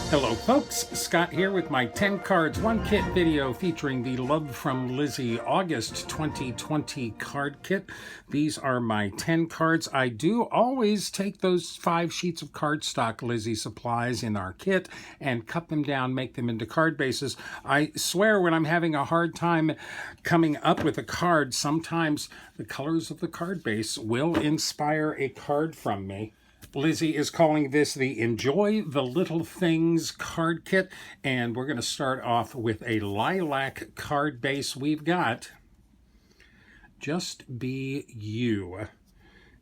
Hello folks, Scott here with my 10 cards, 1 kit video featuring the Love From Lizi August 2020 card kit. These are my 10 cards. I do always take those 5 sheets of cardstock Lizi supplies in our kit and cut them down, make them into card bases. I swear when I'm having a hard time coming up with a card, sometimes the colors of the card base will inspire a card from me. Lizi is calling this the Enjoy the Little Things card kit, and we're going to start off with a lilac card base. We've got Just Be You.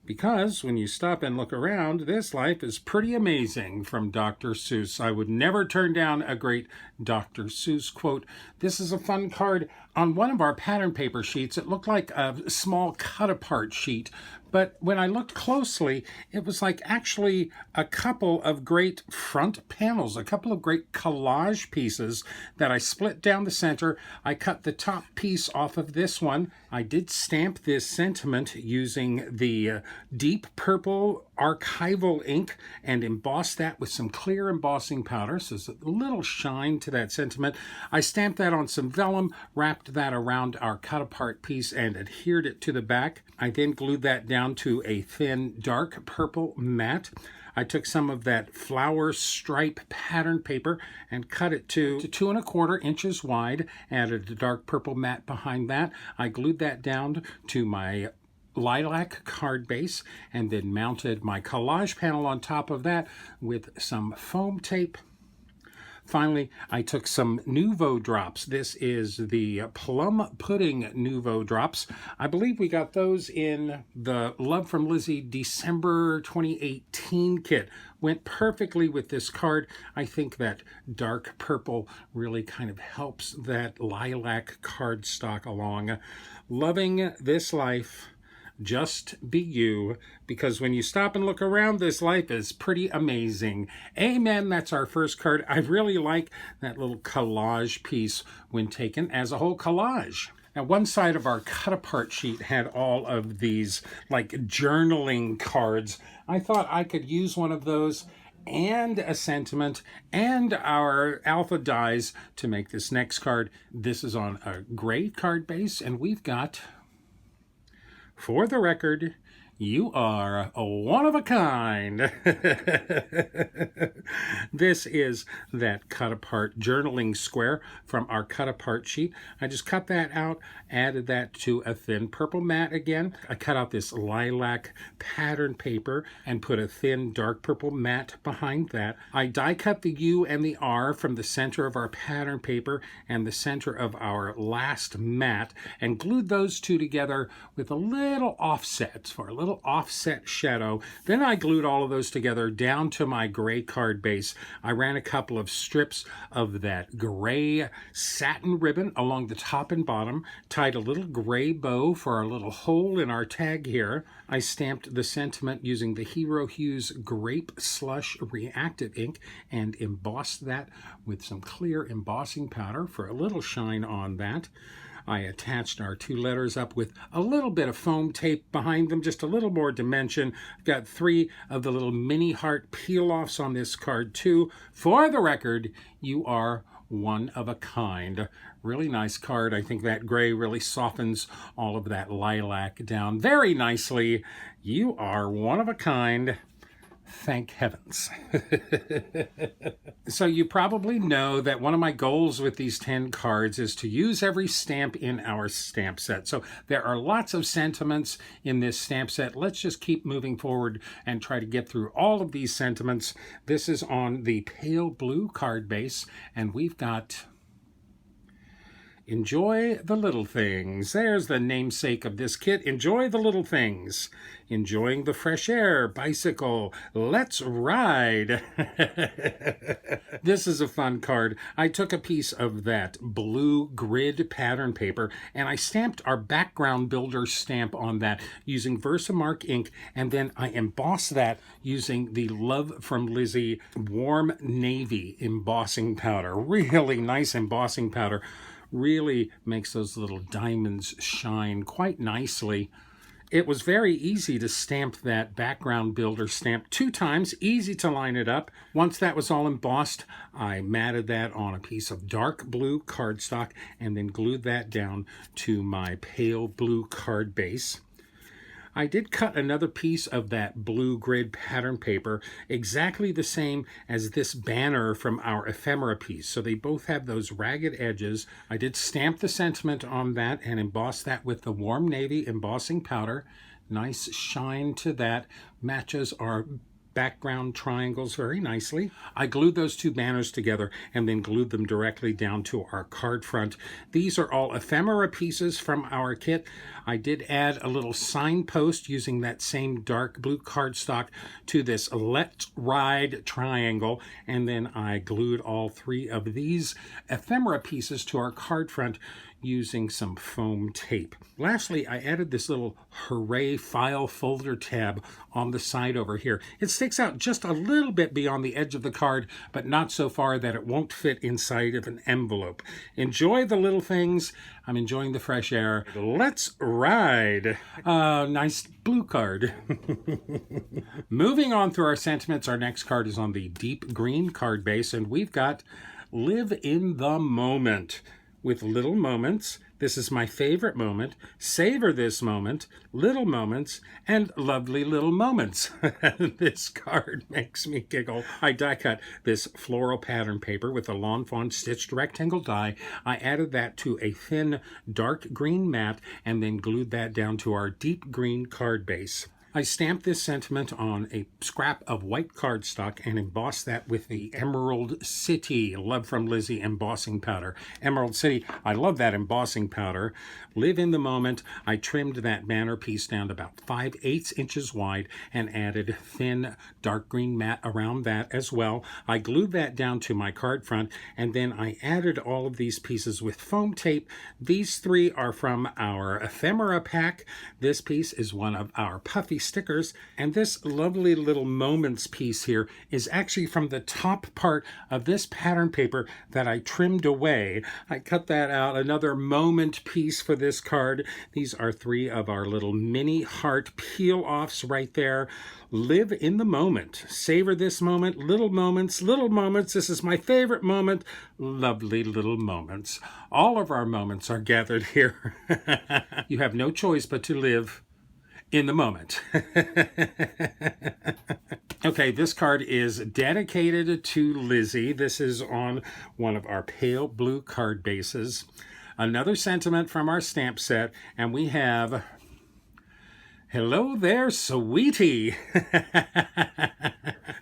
Because when you stop and look around, this life is pretty amazing from Dr. Seuss. I would never turn down a great Dr. Seuss quote. This is a fun card. On one of our pattern paper sheets, it looked like a small cut-apart sheet. But when I looked closely, it was like actually a couple of great front panels, a couple of great collage pieces that I split down the center. I cut the top piece off of this one. I did stamp this sentiment using the deep purple archival ink and emboss that with some clear embossing powder, so there's a little shine to that sentiment. I stamped that on some vellum, wrapped that around our cut apart piece and adhered it to the back. I then glued that down to a thin dark purple mat. I took some of that flower stripe pattern paper and cut it to 2 1/4 inches wide, added a dark purple mat behind that. I glued that down to my lilac card base and then mounted my collage panel on top of that with some foam tape. Finally, I took some Nouveau drops. This is the Plum Pudding Nouveau drops. I believe we got those in the Love From Lizi December 2018 kit. Went perfectly with this card. I think that dark purple really kind of helps that lilac cardstock along. Loving this life. Just be you, because when you stop and look around, this life is pretty amazing. Amen. That's our first card. I really like that little collage piece when taken as a whole collage. Now, one side of our cut-apart sheet had all of these, like, journaling cards. I thought I could use one of those and a sentiment and our alpha dies to make this next card. This is on a gray card base, and we've got... For the record, you are one of a kind. This is that cut-apart journaling square from our cut-apart sheet. I just cut that out, added that to a thin purple mat again. I cut out this lilac pattern paper and put a thin dark purple mat behind that. I die cut the U and the R from the center of our pattern paper and the center of our last mat and glued those two together with a little offset for a little offset shadow. Then I glued all of those together down to my gray card base. I ran a couple of strips of that gray satin ribbon along the top and bottom, tied a little gray bow for our little hole in our tag here. I stamped the sentiment using the Hero Hues Grape Slush Reactive ink and embossed that with some clear embossing powder for a little shine on that. I attached our 2 letters up with a little bit of foam tape behind them, just a little more dimension. I've got 3 of the little mini heart peel-offs on this card too. For the record, you are one of a kind. Really nice card. I think that gray really softens all of that lilac down very nicely. You are one of a kind. Thank heavens. So you probably know that one of my goals with these 10 cards is to use every stamp in our stamp set. So there are lots of sentiments in this stamp set. Let's just keep moving forward and try to get through all of these sentiments. This is on the pale blue card base, and we've got Enjoy the Little Things. There's the namesake of this kit. Enjoy the little things. Enjoying the fresh air, bicycle, let's ride. This is a fun card. I took a piece of that blue grid pattern paper and I stamped our background builder stamp on that using Versamark ink, and then I embossed that using the Love From Lizi Warm Navy embossing powder. Really nice embossing powder. Really makes those little diamonds shine quite nicely. It was very easy to stamp that background builder stamp 2 times, easy to line it up. Once that was all embossed, I matted that on a piece of dark blue cardstock and then glued that down to my pale blue card base. I did cut another piece of that blue grid pattern paper, exactly the same as this banner from our ephemera piece. So they both have those ragged edges. I did stamp the sentiment on that and emboss that with the warm navy embossing powder. Nice shine to that. Matches our background triangles very nicely. I glued those 2 banners together and then glued them directly down to our card front. These are all ephemera pieces from our kit. I did add a little signpost using that same dark blue cardstock to this Let's Ride triangle, and then I glued all 3 of these ephemera pieces to our card front using some foam tape. Lastly, I added this little Hooray file folder tab on the side over here. It sticks out just a little bit beyond the edge of the card, but not so far that it won't fit inside of an envelope. Enjoy the little things. I'm enjoying the fresh air. Let's ride. Nice blue card. Moving on through our sentiments, our next card is on the deep green card base, and we've got Live in the Moment. With little moments, this is my favorite moment, savor this moment, little moments, and lovely little moments. This card makes me giggle. I die cut this floral pattern paper with a Lawn Fawn stitched rectangle die. I added that to a thin dark green mat and then glued that down to our deep green card base. I stamped this sentiment on a scrap of white cardstock and embossed that with the Emerald City Love From Lizi embossing powder. Emerald City, I love that embossing powder. Live in the Moment. I trimmed that banner piece down to about 5/8 inches wide and added thin dark green mat around that as well. I glued that down to my card front, and then I added all of these pieces with foam tape. These 3 are from our ephemera pack. This piece is one of our puffy stickers, and this lovely little moments piece here is actually from the top part of this pattern paper that I trimmed away. I cut that out, another moment piece for this card. These are 3 of our little mini heart peel-offs right there. Live in the moment. Savor this moment. Little moments, little moments. This is my favorite moment. Lovely little moments. All of our moments are gathered here. You have no choice but to live in the moment. Okay, this card is dedicated to Lizzie. This is on one of our pale blue card bases. Another sentiment from our stamp set, and we have, hello there, sweetie.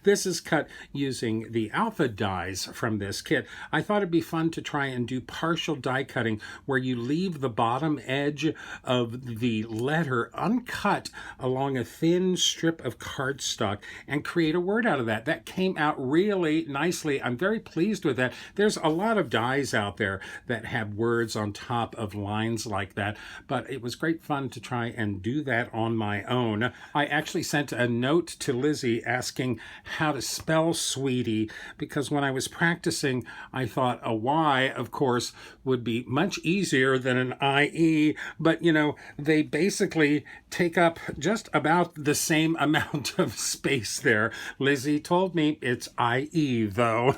This is cut using the alpha dies from this kit. I thought it'd be fun to try and do partial die cutting where you leave the bottom edge of the letter uncut along a thin strip of cardstock and create a word out of that. That came out really nicely. I'm very pleased with that. There's a lot of dies out there that have words on top of lines like that, but it was great fun to try and do that on my own. I actually sent a note to Lizzie asking how to spell sweetie, because when I was practicing, I thought a Y, of course, would be much easier than an IE, but you know, they basically take up just about the same amount of space there. Lizzie told me it's IE though.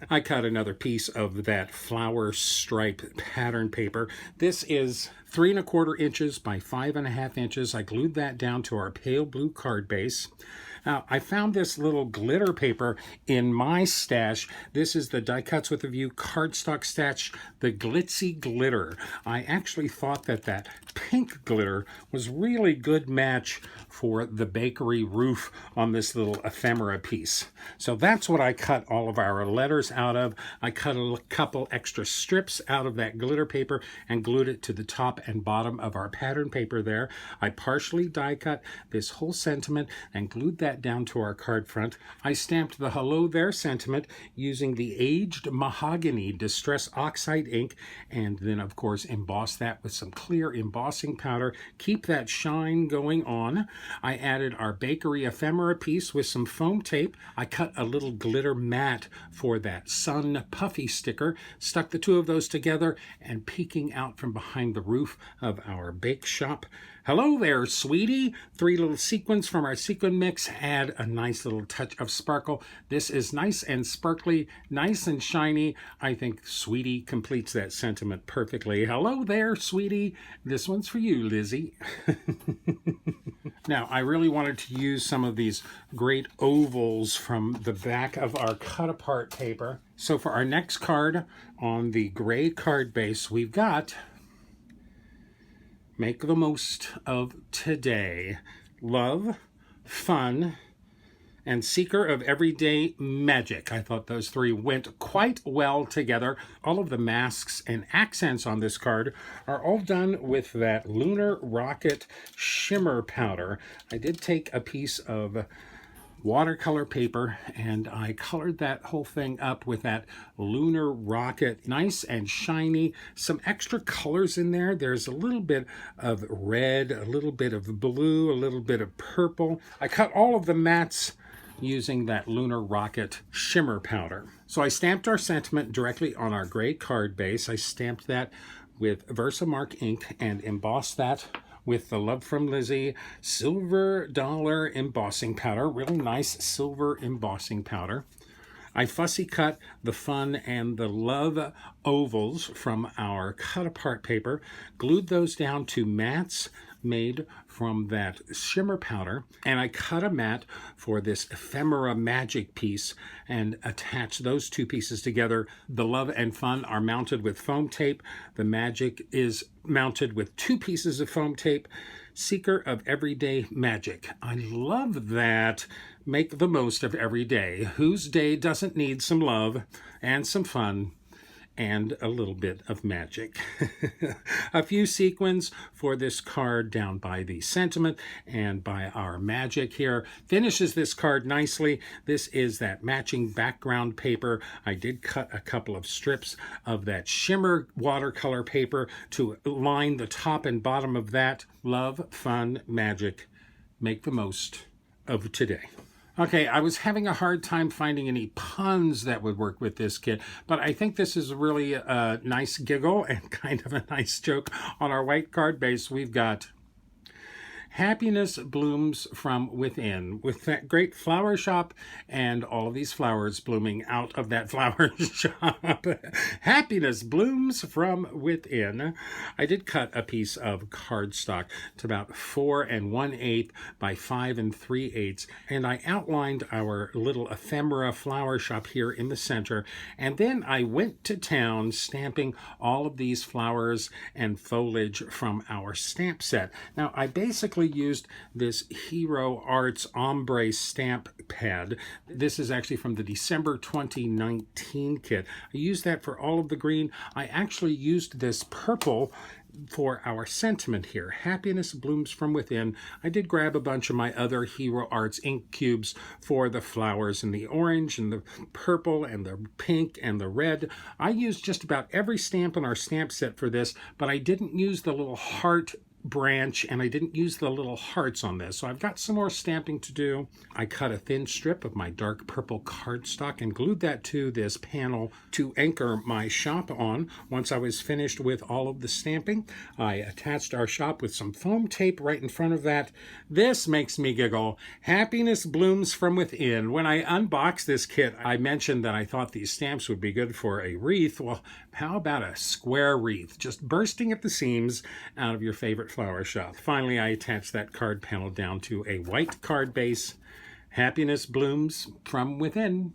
I cut another piece of that flower stripe pattern paper. This is 3¼ inches by 5½ inches. I glued that down to our pale blue card base. Now, I found this little glitter paper in my stash. This is the Die Cuts with a View cardstock stash, the Glitzy Glitter. I actually thought that that pink glitter was really good match for the bakery roof on this little ephemera piece. So that's what I cut all of our letters out of. I cut a couple extra strips out of that glitter paper and glued it to the top and bottom of our pattern paper there. I partially die cut this whole sentiment and glued that down to our card front. I stamped the hello there sentiment using the aged mahogany distress oxide ink, and then of course embossed that with some clear embossing powder. Keep that shine going on. I added our bakery ephemera piece with some foam tape. I cut a little glitter mat for that sun puffy sticker, stuck the 2 of those together, and peeking out from behind the roof of our bake shop, Hello there, sweetie. 3 little sequins from our sequin mix add a nice little touch of sparkle. This is nice and sparkly, nice and shiny. I think sweetie completes that sentiment perfectly. Hello there, sweetie. This one's for you, Lizzie. Now, I really wanted to use some of these great ovals from the back of our cut-apart paper. So for our next card on the gray card base, we've got Make the Most of Today. Love, Fun, and Seeker of Everyday Magic. I thought those 3 went quite well together. All of the masks and accents on this card are all done with that Lunar Rocket Shimmer Powder. I did take a piece of watercolor paper and I colored that whole thing up with that Lunar Rocket, nice and shiny, some extra colors in there. There's a little bit of red, a little bit of blue, a little bit of purple. I cut all of the mats using that Lunar Rocket Shimmer Powder. So I stamped our sentiment directly on our gray card base. I stamped that with Versamark ink and embossed that with the Love From Lizi silver dollar embossing powder, really nice silver embossing powder. I fussy cut the Fun and the Love ovals from our cut-apart paper, glued those down to mats made from that shimmer powder, and I cut a mat for this ephemera magic piece and attach those 2 pieces together. The Love and Fun are mounted with foam tape. The magic is mounted with 2 pieces of foam tape. Seeker of Everyday Magic. I love that. Make the most of every day. Whose day doesn't need some love and some fun and a little bit of magic? A few sequins for this card down by the sentiment and by our magic here. Finishes this card nicely. This is that matching background paper. I did cut a couple of strips of that shimmer watercolor paper to line the top and bottom of that. Love, fun, magic. Make the most of today. Okay, I was having a hard time finding any puns that would work with this kit, but I think this is really a nice giggle and kind of a nice joke. On our white card base, we've got Happiness Blooms From Within, with that great flower shop and all of these flowers blooming out of that flower shop. Happiness blooms from within. I did cut a piece of cardstock to about 4 1/8 by 5 3/8, and I outlined our little ephemera flower shop here in the center, and then I went to town stamping all of these flowers and foliage from our stamp set. Now, I basically used this Hero Arts ombre stamp pad. This is actually from the December 2019 kit. I used that for all of the green. I actually used this purple for our sentiment here. Happiness blooms from within. I did grab a bunch of my other Hero Arts ink cubes for the flowers in the orange and the purple and the pink and the red. I used just about every stamp in our stamp set for this, but I didn't use the little heart branch and I didn't use the little hearts on this, so I've got some more stamping to do. I cut a thin strip of my dark purple cardstock and glued that to this panel to anchor my shop on. Once I was finished with all of the stamping, I attached our shop with some foam tape right in front of that. This makes me giggle. Happiness blooms from within. When I unboxed this kit, I mentioned that I thought these stamps would be good for a wreath. Well, how about a square wreath, just bursting at the seams out of your favorite flower shop? Finally, I attached that card panel down to a white card base. Happiness blooms from within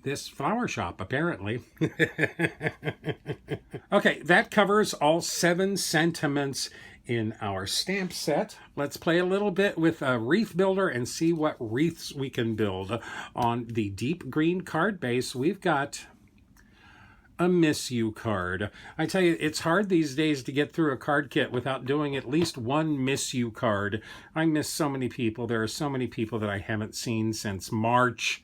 this flower shop, apparently. Okay, that covers all 7 sentiments in our stamp set. Let's play a little bit with a wreath builder and see what wreaths we can build. On the deep green card base, we've got a miss you card. I tell you, it's hard these days to get through a card kit without doing at least one miss you card. I miss so many people. There are so many people that I haven't seen since March,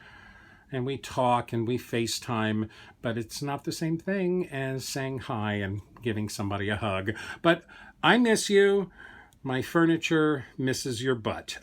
and we talk and we FaceTime, but it's not the same thing as saying hi and giving somebody a hug. But I miss you. My furniture misses your butt.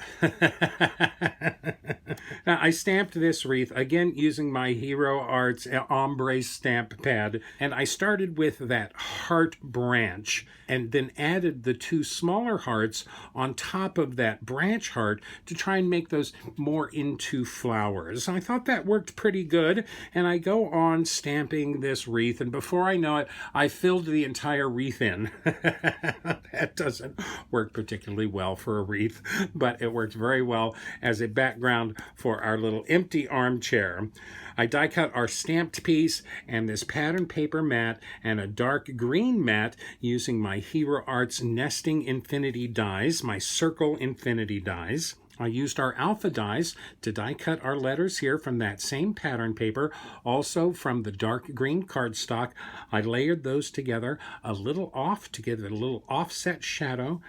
Now, I stamped this wreath, again using my Hero Arts ombre stamp pad, and I started with that heart branch and then added the two smaller hearts on top of that branch heart to try and make those more into flowers. I thought that worked pretty good, and I go on stamping this wreath, and before I know it, I filled the entire wreath in. That doesn't work particularly well for a wreath, but it worked very well as a background for our little empty armchair. I die cut our stamped piece and this pattern paper mat and a dark green mat using my Hero Arts nesting infinity dies, my circle infinity dies. I used our alpha dies to die cut our letters here from that same pattern paper, also from the dark green cardstock. I layered those together a little off to give it a little offset shadow.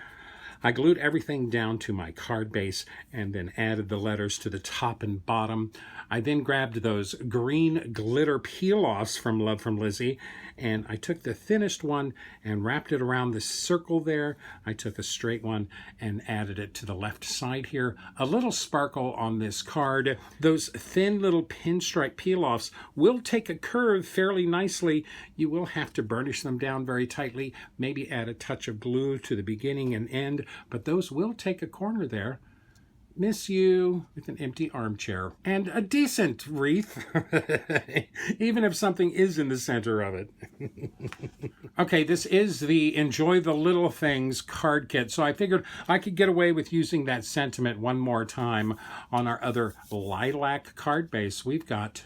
I glued everything down to my card base and then added the letters to the top and bottom. I then grabbed those green glitter peel-offs from Love From Lizi, and I took the thinnest one and wrapped it around the circle there. I took a straight one and added it to the left side here. A little sparkle on this card. Those thin little pinstripe peel-offs will take a curve fairly nicely. You will have to burnish them down very tightly, maybe add a touch of glue to the beginning and end, but those will take a corner there. Miss you with an empty armchair and a decent wreath, even if something is in the center of it. Okay, this is the Enjoy the Little Things card kit, so I figured I could get away with using that sentiment one more time on our other lilac card base. We've got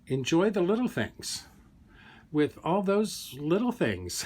Enjoy the Little Things with all those little things.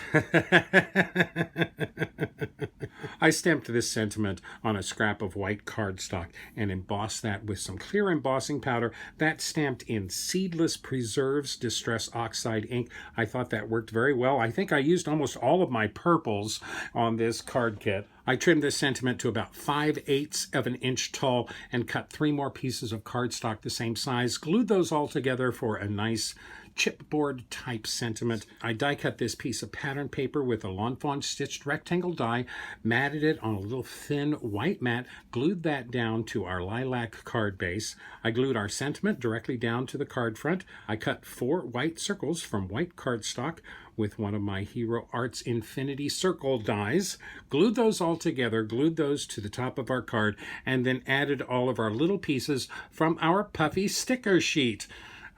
I stamped this sentiment on a scrap of white cardstock and embossed that with some clear embossing powder. That stamped in Seedless Preserves Distress Oxide ink. I thought that worked very well. I think I used almost all of my purples on this card kit. I trimmed this sentiment to about 5/8 of an inch tall and cut 3 more pieces of cardstock the same size. Glued those all together for a nice chipboard type sentiment. I die cut this piece of pattern paper with a Lawn Fawn stitched rectangle die, matted it on a little thin white mat, glued that down to our lilac card base. I glued our sentiment directly down to the card front. I cut 4 white circles from white cardstock with one of my Hero Arts Infinity Circle dies, glued those all together, glued those to the top of our card, and then added all of our little pieces from our puffy sticker sheet.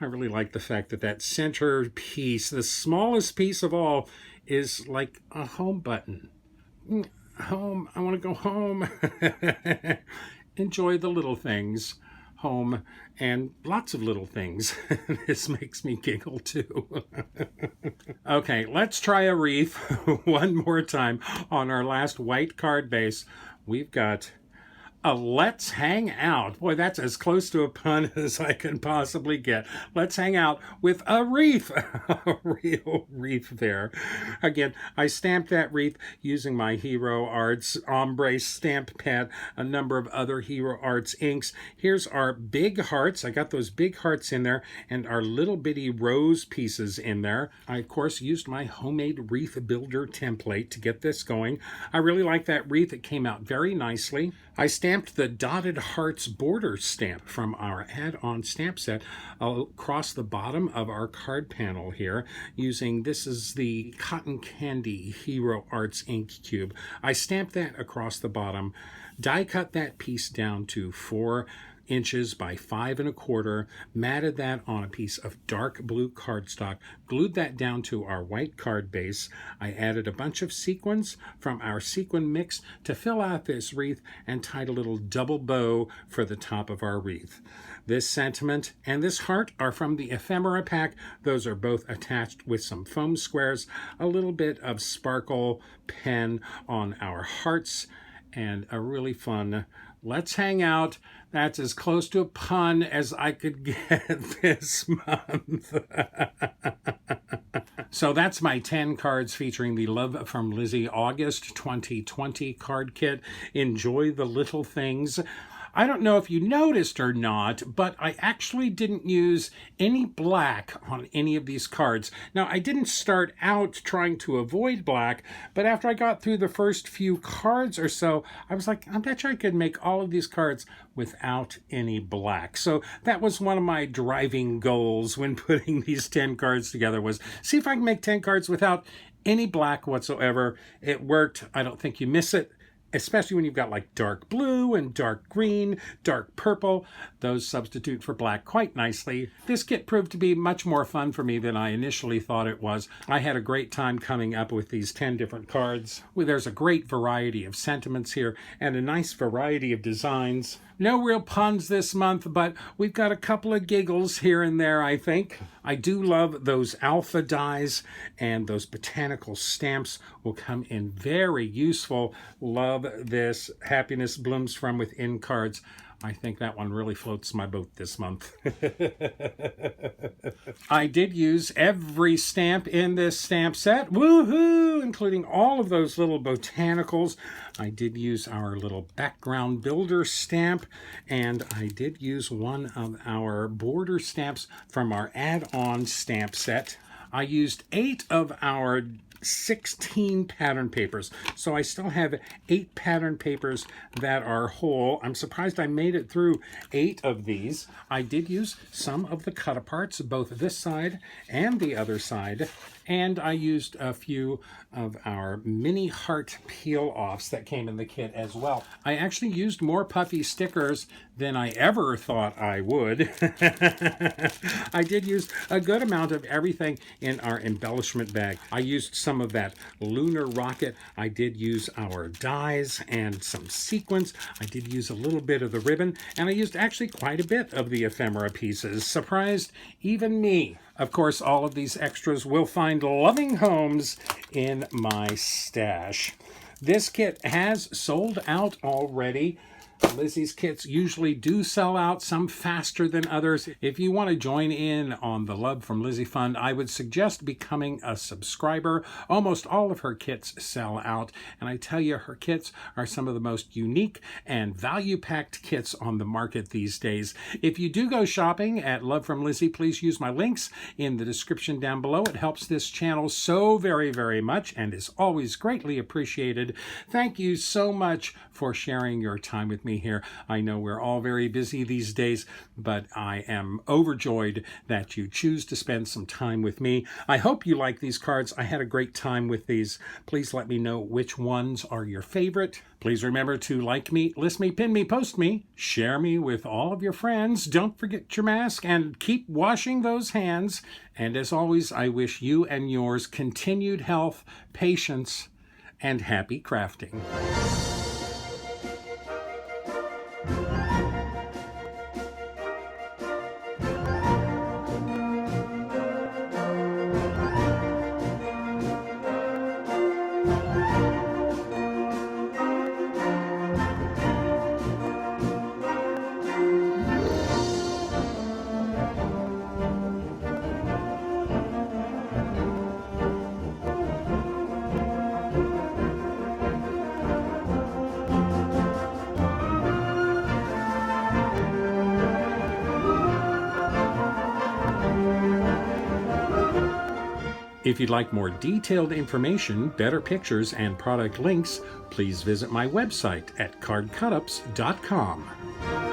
I really like the fact that that center piece, the smallest piece of all, is like a home button. Home, I want to go home. Enjoy the little things. Home and lots of little things. This makes me giggle too. Okay, let's try a wreath one more time on our last white card base. We've got a Let's Hang Out. Boy, that's as close to a pun as I can possibly get. Let's hang out with a wreath. A real wreath there. Again, I stamped that wreath using my Hero Arts ombre stamp pad, a number of other Hero Arts inks. Here's our big hearts. I got those big hearts in there and our little bitty rose pieces in there. I, of course, used my homemade wreath builder template to get this going. I really like that wreath. It came out very nicely. I stamped the dotted hearts border stamp from our add-on stamp set across the bottom of our card panel here using, this is the Cotton Candy Hero Arts ink cube. I stamped that across the bottom, die cut that piece down to 4 inches by 5 1/4, matted that on a piece of dark blue cardstock, glued that down to our white card base. I added a bunch of sequins from our sequin mix to fill out this wreath and tied a little double bow for the top of our wreath. This sentiment and this heart are from the ephemera pack. Those are both attached with some foam squares, a little bit of sparkle pen on our hearts, and a really fun Let's Hang Out. That's as close to a pun as I could get this month. So that's my 10 cards featuring the Love From Lizi August 2020 card kit. Enjoy the little things. I don't know if you noticed or not, but I actually didn't use any black on any of these cards. Now, I didn't start out trying to avoid black, but after I got through the first few cards or so, I was like, I bet you I could make all of these cards without any black. So that was one of my driving goals when putting these 10 cards together, was see if I can make 10 cards without any black whatsoever. It worked. I don't think you miss it, especially when you've got like dark blue and dark green, dark purple. Those substitute for black quite nicely. This kit proved to be much more fun for me than I initially thought it was. I had a great time coming up with these 10 different cards. There's a great variety of sentiments here and a nice variety of designs. No real puns this month, but we've got a couple of giggles here and there, I think. I do love those alpha dies, and those botanical stamps will come in very useful. Love this Happiness Blooms From Within cards. I think that one really floats my boat this month. I did use every stamp in this stamp set. Woohoo! Including all of those little botanicals. I did use our little background builder stamp, and I did use one of our border stamps from our add-on stamp set. I used 8 of our 16 pattern papers. So I still have 8 pattern papers that are whole. I'm surprised I made it through 8 of these. I did use some of the cut-aparts, both this side and the other side. And I used a few of our mini heart peel-offs that came in the kit as well. I actually used more puffy stickers than I ever thought I would. I did use a good amount of everything in our embellishment bag. I used some of that lunar rocket. I did use our dies and some sequins. I did use a little bit of the ribbon, and I used actually quite a bit of the ephemera pieces. Surprised even me. Of course, all of these extras will find loving homes in my stash. This kit has sold out already. Lizi's kits usually do sell out, some faster than others. If you want to join in on the Love from Lizi Fund, I would suggest becoming a subscriber. Almost all of her kits sell out, and I tell you, her kits are some of the most unique and value-packed kits on the market these days. If you do go shopping at Love from Lizi, please use my links in the description down below. It helps this channel so very, very much and is always greatly appreciated. Thank you so much for sharing your time with me here. I know we're all very busy these days, but I am overjoyed that you choose to spend some time with me. I hope you like these cards. I had a great time with these. Please let me know which ones are your favorite. Please remember to like me, list me, pin me, post me, share me with all of your friends. Don't forget your mask and keep washing those hands. And as always, I wish you and yours continued health, patience, and happy crafting. If you'd like more detailed information, better pictures, and product links, please visit my website at cardcutups.com.